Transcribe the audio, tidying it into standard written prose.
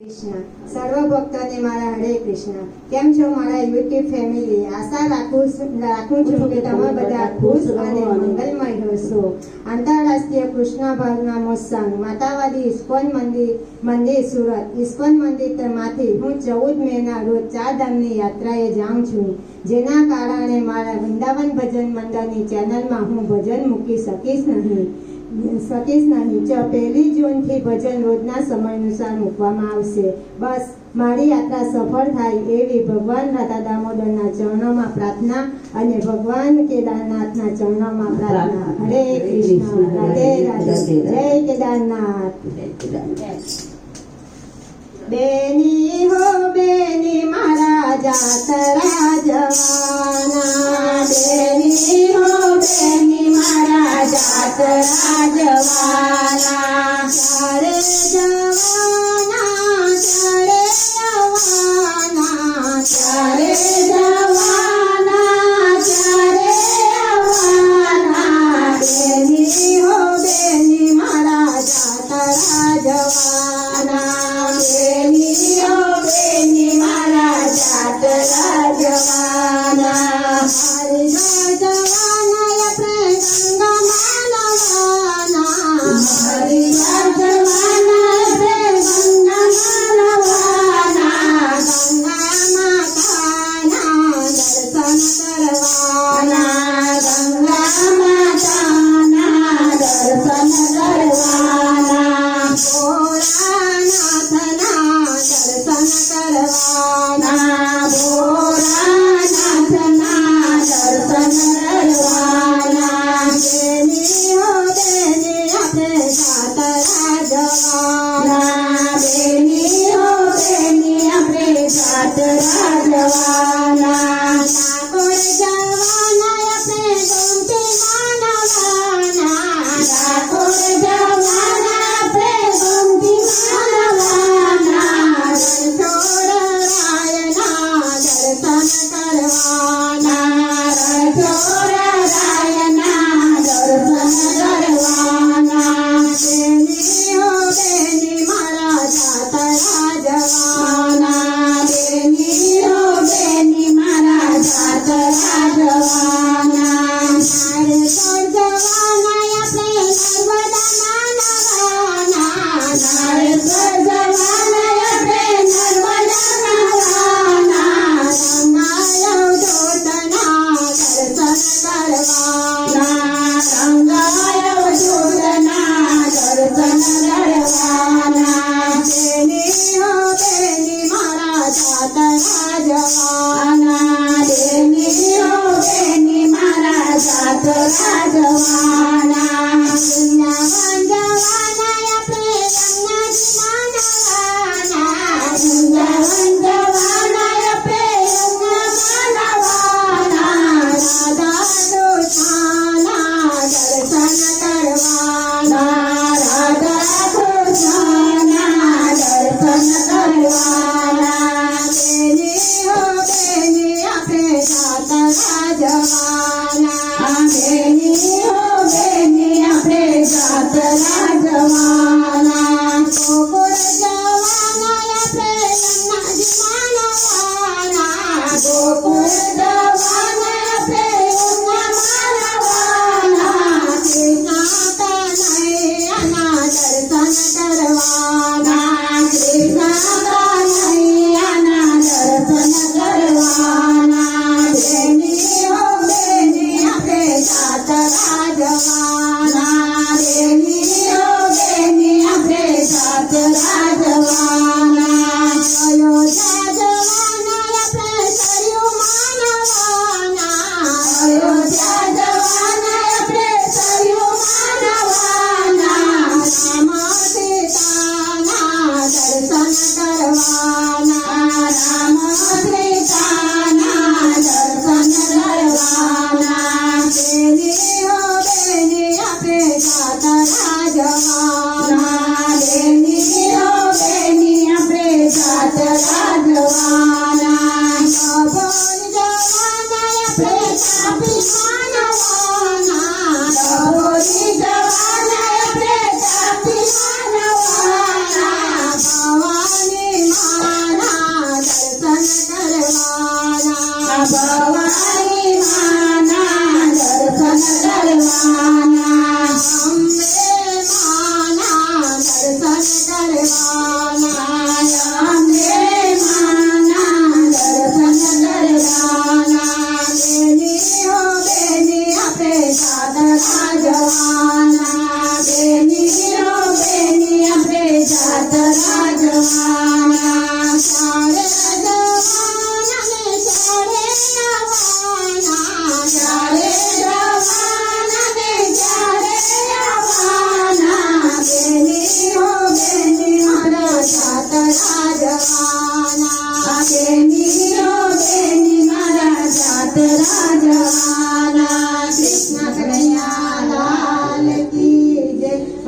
કૃષ્ણ સર્વ ભક્તોને મારા હરે કૃષ્ણ। કેમ છો મારા યુટ્યુબ ફેમિલી? આશા રાખું છું કે તમે બધા ખુશ અને મંગલમય હશો। આંતરરાષ્ટ્રીય કૃષ્ણ ભાવના મોત્સંગ માતાવાદી ઇસ્કોન મંદિર સુરત ઇસ્કોન મંદિરમાંથી હું 14 મેના રોજ 4 ધામની યાત્રાએ જાઉં છું, જેના કારણે મારા વૃંદાવન ભજન મંડળની ચેનલમાં હું ભજન મૂકી શકીશ નહીં। 1 જૂનથી ભજન રોજના સમય અનુસાર મૂકવામાં આવશે। બસ મારી યાત્રા સફળ થાય એવી ભગવાન રાધા દામોદરના ચરણોમાં પ્રાર્થના અને ભગવાન કેદારનાથના ચરણોમાં પ્રાર્થના। હરે કૃષ્ણ, રાધે રાધે, જય કેદારનાથ। બેની હો બેની મારા જાતરા જવાના, બેની હો બેની મારા જાતરા જવાના। ચારે જવાના, ચારે આવવાના, ચારે જવાના, ચારે આવવાના। બેની હો બેની મારા જાતરા જવાના, બેની હો બેની મારા જાતરા જવાના। મારી જવાના આપણે ગંગા માનવાના, મારી જવાના આપણે ગંગા માનવાના। ગંગા માતાના દર્શન કરવાના, ગંગા માતાના દર્શન કરવાના। ભોળાનાથના દર્શન કરવાના, ભોળાનાથના દર્શન કરવાના। બેની હો બેની આપણે જાતરા જવાના, બેની હો બેની આપણે જાતરા જવાના। ઠાકોર જવાના આપણે ગોમતી માનવાના, ઠાકોર જવાના આપણે ગોમતી માનવાના। રણછોડરાયના દર્શન કરવાના, રણછોડરાયના દર્શન કરવાના। બેની હો બેની મારા જાતરા જવાના, બેની હો બેની મારા જાતરા જવાના। નારેશ્વર જવાના આપણે નર્મદા માનવાના, નારેશ્વર જવાના આપણે નર્મદા માનવાના। રંગાયવ જોતના દર્શન કરવાના, રંગાયવ જોતના દર્શન કરવાના। બેની હો બેની મારા જાતરા જવાના, બેની હો બેની મારા જાતરા જવાના। વૃંદાવન જવાના આપણે ગંગાજી માનવાના, વૃંદાવન જવાના આપણે ગંગા માનવાના। રાધા કૃષ્ણના દર્શન કરવાના, રાધા કૃષ્ણના દર્શન કરવાના। બેની હો બેની આપણે જાતરા જવાના, બેની હો બેની આપણે જાતરા જવાના। ગોકુળ જવાના આપણે ગંગાજી માનવાના, ગોકુળ જવાના આપણે ગંગા માનવાના। કૃષ્ણ કનૈયાના દર્શન કરવાના, કૃષ્ણ કનૈયાના દર્શન કરવાના। બેની હો બેની આપણે જાતરા જવાના, બેની હો બેની આપણે જાતરા જવાના। અયોધ્યા જવાના આપણે સરયુ માનવાના, અયોધ્યા જવાના આપણે સરયુ માનવાના। રામ સીતાના દર્શન કરવાના, રામ સીતાના દર્શન કરવાના। બેની હો બેની આપણે જાતરા જવાના, બેની હો બેની આપણે જાતરા જવાના। કભોર જવાના આપણે તાપી માનવાના, કભોર જવાના આપણે તાપી માનવાના। ભવાની દેવા